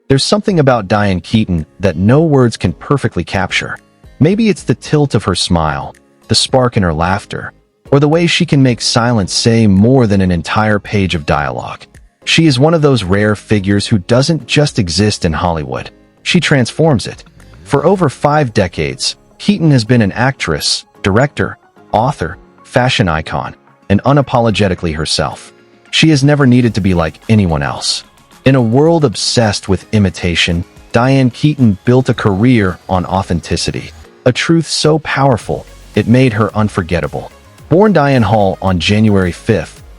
There's something about Diane Keaton that no words can perfectly capture. Maybe it's the tilt of her smile, the spark in her laughter, or the way she can make silence say more than an entire page of dialogue. She is one of those rare figures who doesn't just exist in Hollywood. She transforms it. For over 5 decades, Keaton has been an actress, director, author, fashion icon, and unapologetically herself. She has never needed to be like anyone else. In a world obsessed with imitation, Diane Keaton built a career on authenticity, a truth so powerful it made her unforgettable. Born Diane Hall on January 5,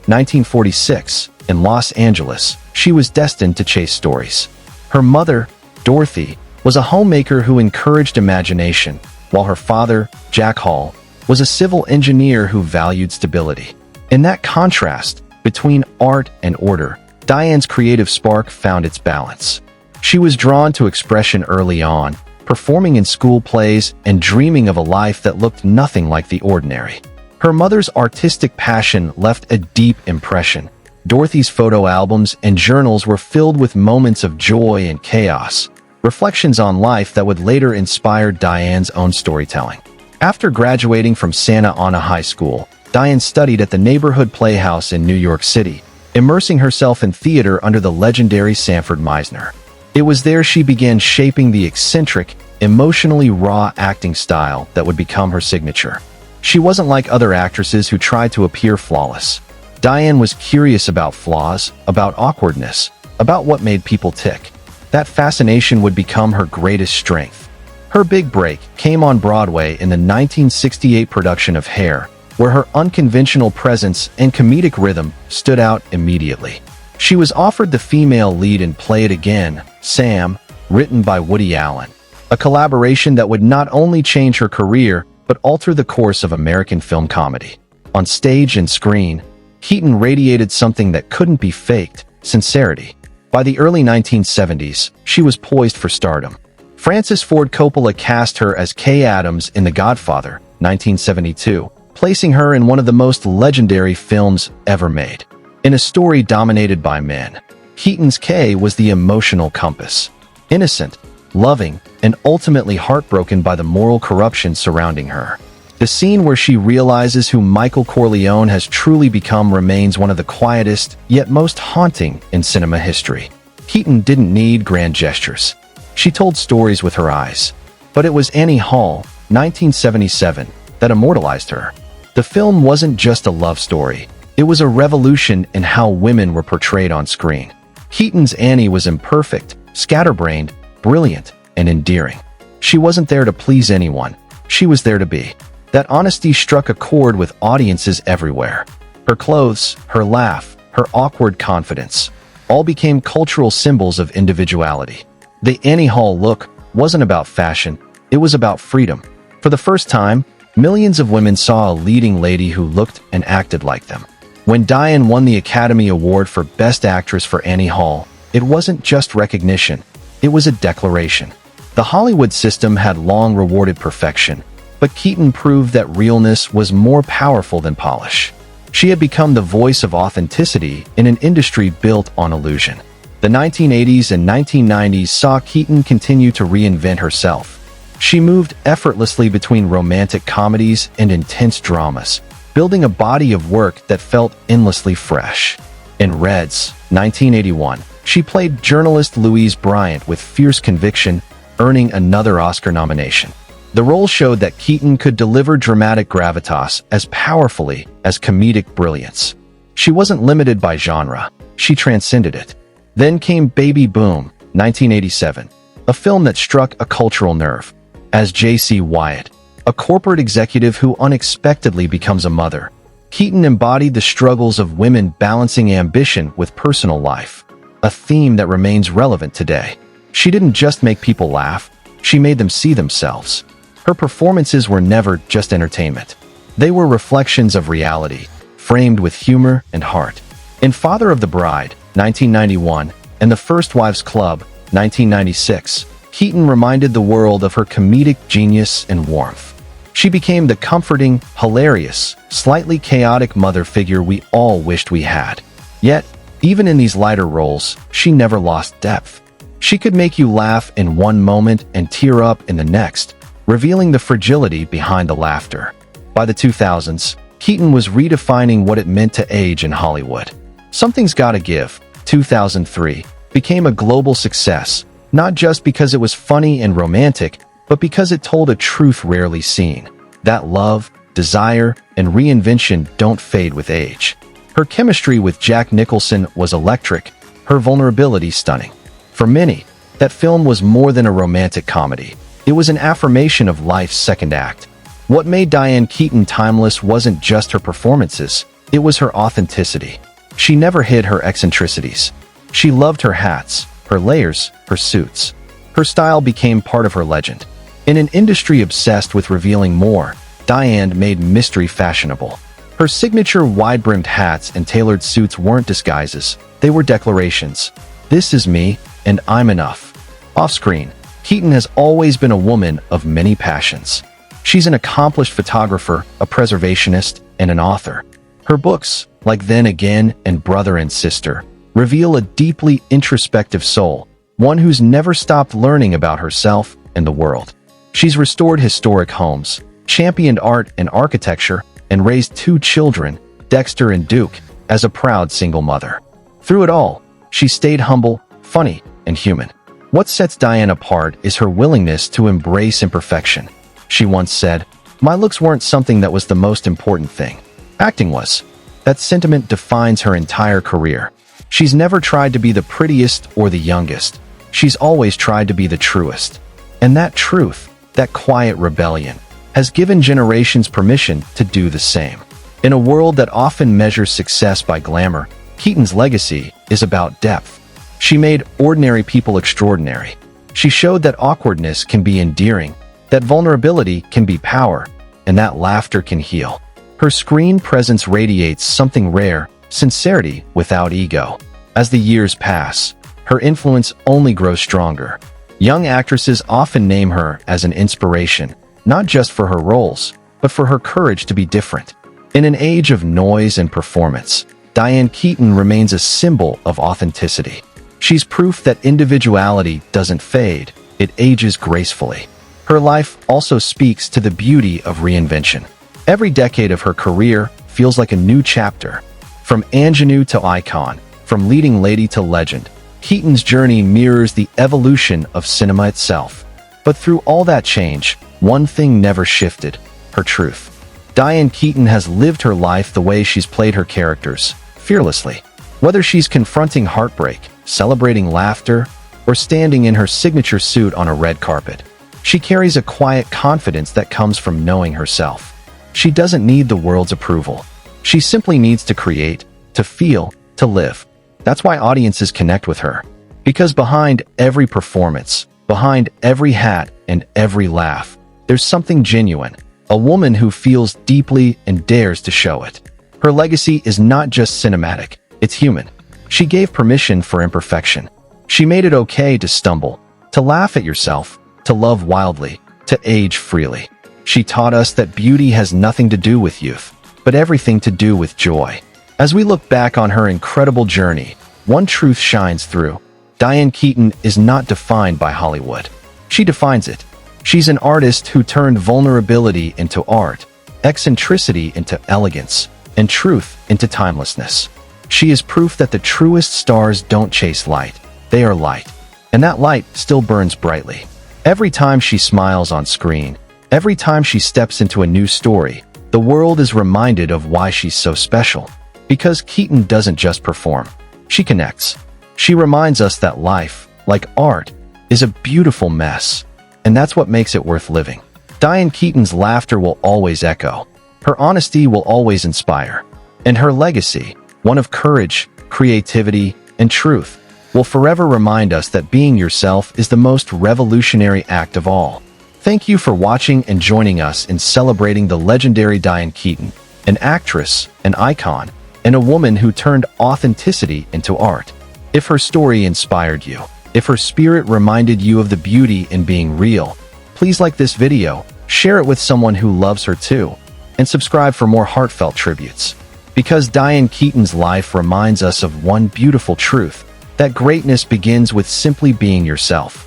1946, in Los Angeles, she was destined to chase stories. Her mother, Dorothy, was a homemaker who encouraged imagination, while her father, Jack Hall, was a civil engineer who valued stability. In that contrast between art and order, Diane's creative spark found its balance. She was drawn to expression early on, performing in school plays and dreaming of a life that looked nothing like the ordinary. Her mother's artistic passion left a deep impression. Dorothy's photo albums and journals were filled with moments of joy and chaos, reflections on life that would later inspire Diane's own storytelling. After graduating from Santa Ana High School, Diane studied at the Neighborhood Playhouse in New York City, immersing herself in theater under the legendary Sanford Meisner. It was there she began shaping the eccentric, emotionally raw acting style that would become her signature. She wasn't like other actresses who tried to appear flawless. Diane was curious about flaws, about awkwardness, about what made people tick. That fascination would become her greatest strength. Her big break came on Broadway in the 1968 production of Hair, where her unconventional presence and comedic rhythm stood out immediately. She was offered the female lead in Play It Again, Sam, written by Woody Allen, a collaboration that would not only change her career, but alter the course of American film comedy. On stage and screen, Keaton radiated something that couldn't be faked: sincerity. By the early 1970s, she was poised for stardom. Francis Ford Coppola cast her as Kay Adams in The Godfather, 1972, placing her in one of the most legendary films ever made. In a story dominated by men, Keaton's Kay was the emotional compass. Innocent, loving, and ultimately heartbroken by the moral corruption surrounding her. The scene where she realizes who Michael Corleone has truly become remains one of the quietest, yet most haunting in cinema history. Keaton didn't need grand gestures. She told stories with her eyes. But it was Annie Hall, 1977, that immortalized her. The film wasn't just a love story. It was a revolution in how women were portrayed on screen. Keaton's Annie was imperfect, scatterbrained, brilliant, and endearing. She wasn't there to please anyone. She was there to be. That honesty struck a chord with audiences everywhere. Her clothes, her laugh, her awkward confidence, all became cultural symbols of individuality. The Annie Hall look wasn't about fashion, it was about freedom. For the first time, millions of women saw a leading lady who looked and acted like them. When Diane won the Academy Award for Best Actress for Annie Hall, it wasn't just recognition, it was a declaration. The Hollywood system had long rewarded perfection, but Keaton proved that realness was more powerful than polish. She had become the voice of authenticity in an industry built on illusion. The 1980s and 1990s saw Keaton continue to reinvent herself. She moved effortlessly between romantic comedies and intense dramas, building a body of work that felt endlessly fresh. In Reds, 1981, she played journalist Louise Bryant with fierce conviction, earning another Oscar nomination. The role showed that Keaton could deliver dramatic gravitas as powerfully as comedic brilliance. She wasn't limited by genre, she transcended it. Then came Baby Boom, 1987, a film that struck a cultural nerve. As J.C. Wyatt, a corporate executive who unexpectedly becomes a mother, Keaton embodied the struggles of women balancing ambition with personal life, a theme that remains relevant today. She didn't just make people laugh, she made them see themselves. Her performances were never just entertainment. They were reflections of reality, framed with humor and heart. In Father of the Bride, 1991, and The First Wives Club, 1996, Keaton reminded the world of her comedic genius and warmth. She became the comforting, hilarious, slightly chaotic mother figure we all wished we had. Yet, even in these lighter roles, she never lost depth. She could make you laugh in one moment and tear up in the next, revealing the fragility behind the laughter. By the 2000s, Keaton was redefining what it meant to age in Hollywood. Something's Gotta Give, 2003, became a global success, not just because it was funny and romantic, but because it told a truth rarely seen, that love, desire, and reinvention don't fade with age. Her chemistry with Jack Nicholson was electric, her vulnerability stunning. For many, that film was more than a romantic comedy. It was an affirmation of life's second act. What made Diane Keaton timeless wasn't just her performances, it was her authenticity. She never hid her eccentricities. She loved her hats, her layers, her suits. Her style became part of her legend. In an industry obsessed with revealing more, Diane made mystery fashionable. Her signature wide-brimmed hats and tailored suits weren't disguises, they were declarations. This is me, and I'm enough. Off-screen, Keaton has always been a woman of many passions. She's an accomplished photographer, a preservationist, and an author. Her books, like Then Again and Brother and Sister, reveal a deeply introspective soul, one who's never stopped learning about herself and the world. She's restored historic homes, championed art and architecture, and raised 2 children, Dexter and Duke, as a proud single mother. Through it all, she stayed humble, funny, and human. What sets Diane apart is her willingness to embrace imperfection. She once said, "My looks weren't something that was the most important thing. Acting was." That sentiment defines her entire career. She's never tried to be the prettiest or the youngest. She's always tried to be the truest. And that truth, that quiet rebellion, has given generations permission to do the same. In a world that often measures success by glamour, Keaton's legacy is about depth. She made ordinary people extraordinary. She showed that awkwardness can be endearing, that vulnerability can be power, and that laughter can heal. Her screen presence radiates something rare, sincerity without ego. As the years pass, her influence only grows stronger. Young actresses often name her as an inspiration, not just for her roles, but for her courage to be different. In an age of noise and performance, Diane Keaton remains a symbol of authenticity. She's proof that individuality doesn't fade, it ages gracefully. Her life also speaks to the beauty of reinvention. Every decade of her career feels like a new chapter. From ingenue to icon, from leading lady to legend, Keaton's journey mirrors the evolution of cinema itself. But through all that change, one thing never shifted: her truth. Diane Keaton has lived her life the way she's played her characters, fearlessly. Whether she's confronting heartbreak, celebrating laughter, or standing in her signature suit on a red carpet, she carries a quiet confidence that comes from knowing herself. She doesn't need the world's approval. She simply needs to create, to feel, to live. That's why audiences connect with her. Because behind every performance, behind every hat and every laugh, there's something genuine, a woman who feels deeply and dares to show it. Her legacy is not just cinematic, it's human. She gave permission for imperfection. She made it okay to stumble, to laugh at yourself, to love wildly, to age freely. She taught us that beauty has nothing to do with youth, but everything to do with joy. As we look back on her incredible journey, one truth shines through. Diane Keaton is not defined by Hollywood. She defines it. She's an artist who turned vulnerability into art, eccentricity into elegance, and truth into timelessness. She is proof that the truest stars don't chase light, they are light. And that light still burns brightly. Every time she smiles on screen, every time she steps into a new story, the world is reminded of why she's so special. Because Keaton doesn't just perform, she connects. She reminds us that life, like art, is a beautiful mess. And that's what makes it worth living. Diane Keaton's laughter will always echo. Her honesty will always inspire. And her legacy, one of courage, creativity, and truth, will forever remind us that being yourself is the most revolutionary act of all. Thank you for watching and joining us in celebrating the legendary Diane Keaton, an actress, an icon, and a woman who turned authenticity into art. If her story inspired you, if her spirit reminded you of the beauty in being real, please like this video, share it with someone who loves her too, and subscribe for more heartfelt tributes. Because Diane Keaton's life reminds us of one beautiful truth: that greatness begins with simply being yourself.